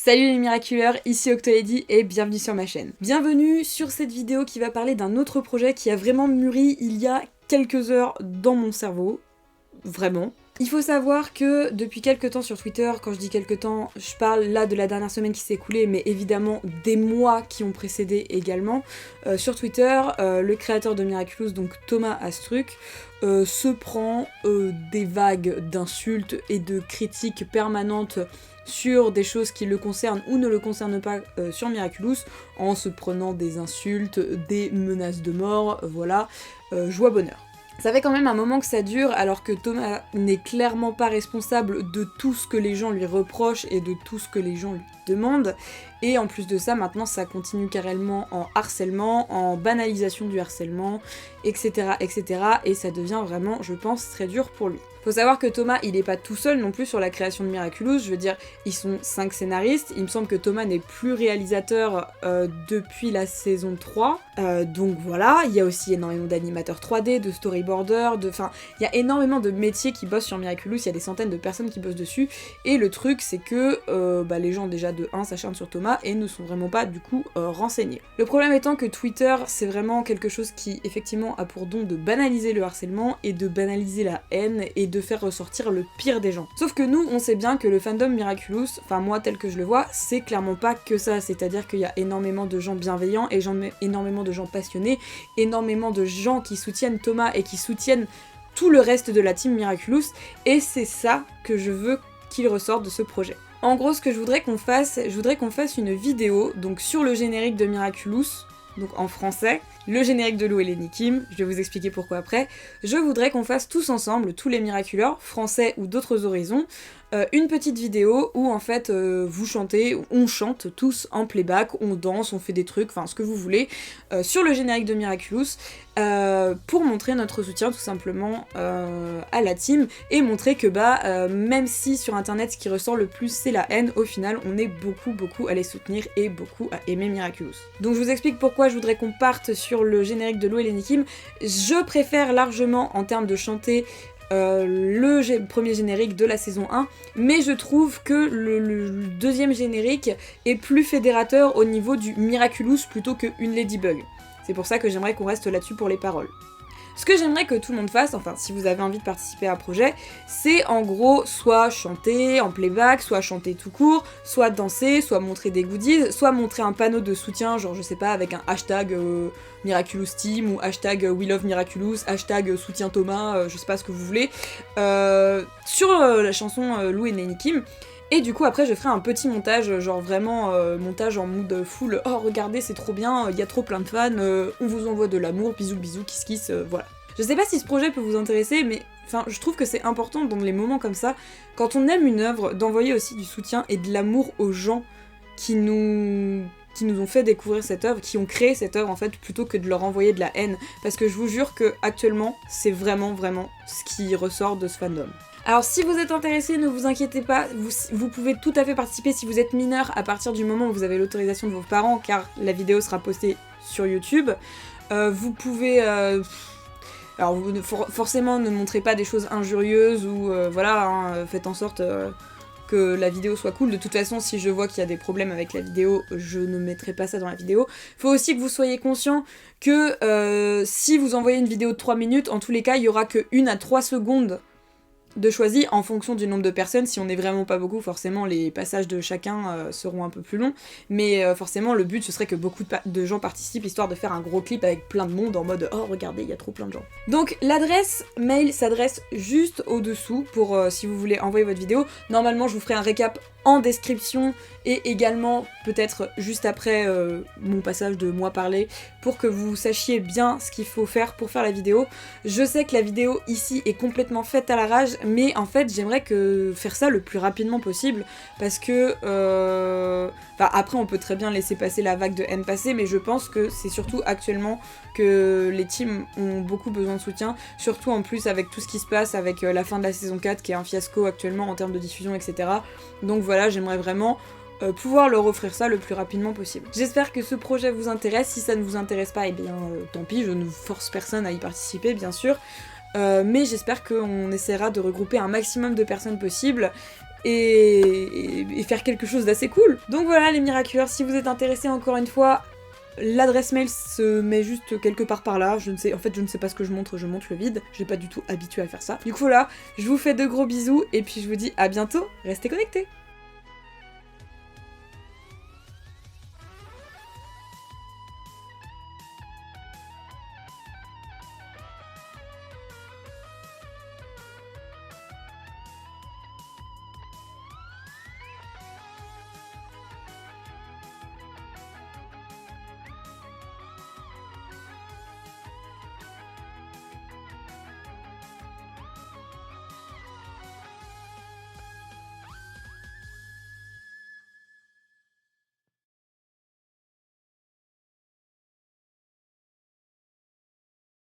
Salut les miraculeurs, ici Octolady et bienvenue sur ma chaîne. Bienvenue sur cette vidéo qui va parler d'un autre projet qui a vraiment mûri il y a quelques heures dans mon cerveau. Vraiment. Il faut savoir que depuis quelques temps sur Twitter, quand je dis quelques temps, je parle là de la dernière semaine qui s'est écoulée, mais évidemment des mois qui ont précédé également. Sur Twitter, le créateur de Miraculous, donc Thomas Astruc, se prend des vagues d'insultes et de critiques permanentes sur des choses qui le concernent ou ne le concernent pas sur Miraculous, en se prenant des insultes, des menaces de mort, voilà, joie bonheur. Ça fait quand même un moment que ça dure, alors que Thomas n'est clairement pas responsable de tout ce que les gens lui reprochent et de tout ce que les gens lui demandent. Et en plus de ça, maintenant ça continue carrément en harcèlement, en banalisation du harcèlement, etc. etc. Et ça devient vraiment, je pense, très dur pour lui. Faut savoir que Thomas, il est pas tout seul non plus sur la création de Miraculous, je veux dire, ils sont 5 scénaristes, il me semble que Thomas n'est plus réalisateur depuis la saison 3, donc voilà, il y a aussi énormément d'animateurs 3D, de storyboarders, enfin, il y a énormément de métiers qui bossent sur Miraculous, il y a des centaines de personnes qui bossent dessus, et le truc c'est que les gens déjà de 1 s'acharnent sur Thomas et ne sont vraiment pas du coup renseignés. Le problème étant que Twitter, c'est vraiment quelque chose qui effectivement a pour don de banaliser le harcèlement et de banaliser la haine et de faire ressortir le pire des gens. Sauf que nous, on sait bien que le fandom Miraculous, enfin moi tel que je le vois, c'est clairement pas que ça, c'est-à-dire qu'il y a énormément de gens bienveillants et énormément de gens passionnés, énormément de gens qui soutiennent Thomas et qui soutiennent tout le reste de la team Miraculous, et c'est ça que je veux qu'il ressorte de ce projet. En gros, ce que je voudrais qu'on fasse une vidéo, donc sur le générique de Miraculous, donc en français, le générique de Lou et Lenny Kim, je vais vous expliquer pourquoi après. Je voudrais qu'on fasse tous ensemble, tous les miraculeurs, français ou d'autres horizons, une petite vidéo où en fait vous chantez, on chante tous en playback, on danse, on fait des trucs, enfin ce que vous voulez, sur le générique de Miraculous, pour montrer notre soutien tout simplement à la team, et montrer que même si sur internet ce qui ressort le plus c'est la haine, au final on est beaucoup à les soutenir et beaucoup à aimer Miraculous. Donc je vous explique pourquoi je voudrais qu'on parte sur le générique de Lou et Lenny Kim. Je préfère largement en termes de chanter le premier générique de la saison 1, mais je trouve que le deuxième générique est plus fédérateur au niveau du Miraculous plutôt qu'une Ladybug. C'est pour ça que j'aimerais qu'on reste là-dessus pour les paroles. Ce que j'aimerais que tout le monde fasse, enfin si vous avez envie de participer à un projet, c'est en gros soit chanter en playback, soit chanter tout court, soit danser, soit montrer des goodies, soit montrer un panneau de soutien, genre je sais pas, avec un hashtag Miraculous Team ou hashtag We Love Miraculous, hashtag soutien Thomas, je sais pas ce que vous voulez, sur la chanson Lou et Lenny Kim. Et du coup après je ferai un petit montage, genre vraiment montage en mood full, oh regardez c'est trop bien, il y a trop plein de fans, on vous envoie de l'amour, bisous bisous, kiss kiss, voilà. Je sais pas si ce projet peut vous intéresser, mais enfin je trouve que c'est important dans les moments comme ça, quand on aime une œuvre, d'envoyer aussi du soutien et de l'amour aux gens qui nous ont fait découvrir cette œuvre, qui ont créé cette œuvre en fait, plutôt que de leur envoyer de la haine, parce que je vous jure que actuellement c'est vraiment ce qui ressort de ce fandom. Alors si vous êtes intéressé, ne vous inquiétez pas, vous pouvez tout à fait participer si vous êtes mineur à partir du moment où vous avez l'autorisation de vos parents, car la vidéo sera postée sur YouTube. Vous pouvez... alors forcément ne montrez pas des choses injurieuses ou faites en sorte que la vidéo soit cool. De toute façon, si je vois qu'il y a des problèmes avec la vidéo, je ne mettrai pas ça dans la vidéo. Faut aussi que vous soyez conscient que si vous envoyez une vidéo de 3 minutes, en tous les cas, il y aura que 1 à 3 secondes de choisi en fonction du nombre de personnes. Si on n'est vraiment pas beaucoup, forcément les passages de chacun seront un peu plus longs, mais forcément le but ce serait que beaucoup de gens participent, histoire de faire un gros clip avec plein de monde en mode oh regardez il y a trop plein de gens. Donc l'adresse mail s'adresse juste au dessous pour si vous voulez envoyer votre vidéo. Normalement je vous ferai un récap en description et également peut-être juste après mon passage de moi parler, pour que vous sachiez bien ce qu'il faut faire pour faire la vidéo. Je sais que la vidéo ici est complètement faite à l'arrache, mais en fait j'aimerais faire ça le plus rapidement possible, parce que après on peut très bien laisser passer la vague de haine passer, mais je pense que c'est surtout actuellement que les teams ont beaucoup besoin de soutien, surtout en plus avec tout ce qui se passe avec la fin de la saison 4 qui est un fiasco actuellement en termes de diffusion, etc. Donc voilà, j'aimerais vraiment pouvoir leur offrir ça le plus rapidement possible. J'espère que ce projet vous intéresse. Si ça ne vous intéresse pas, eh bien tant pis, je ne force personne à y participer bien sûr. mais j'espère qu'on essaiera de regrouper un maximum de personnes possible et faire quelque chose d'assez cool. Donc voilà les miraculeurs, si vous êtes intéressés encore une fois, l'adresse mail se met juste quelque part par là, je ne sais pas ce que je montre le vide, je n'ai pas du tout habitué à faire ça. Du coup voilà, je vous fais de gros bisous et puis je vous dis à bientôt, restez connectés.